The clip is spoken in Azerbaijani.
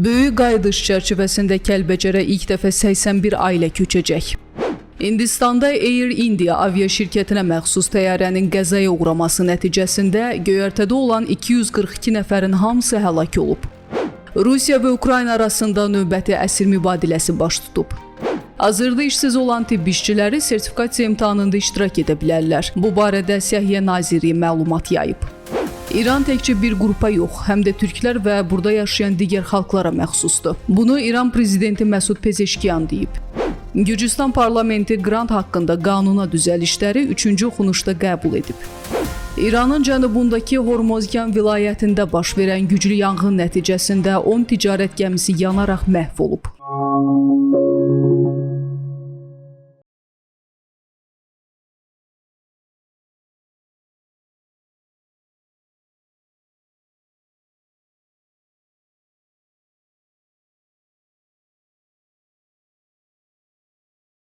Böyük qayıdış çərçivəsində Kəlbəcərə ilk dəfə 81 ailə köçəcək. Hindistanda Air India aviaşirkətinə məxsus təyyarənin qəzaya uğraması nəticəsində göyərtədə olan 242 nəfərin hamısı həlak olub. Rusiya və Ukrayna arasında növbəti əsir mübadiləsi baş tutub. Hazırda işsiz olan tibb işçiləri sertifikasiya imtahanında iştirak edə bilərlər. Bu barədə Səhiyyə Nazirliyi məlumat yayıb. İran təkcə bir qrupa yox, həm də türklər və burada yaşayan digər xalqlara məxsusdur. Bunu İran prezidenti Məsud Pezeşkiyan deyib. Gürcüstan parlamenti qrant haqqında qanuna düzəlişləri 3-cü oxunuşda qəbul edib. İranın cənubundakı Hormozgan vilayətində baş verən güclü yanğın nəticəsində 10 ticarət gəmisi yanaraq məhv olub.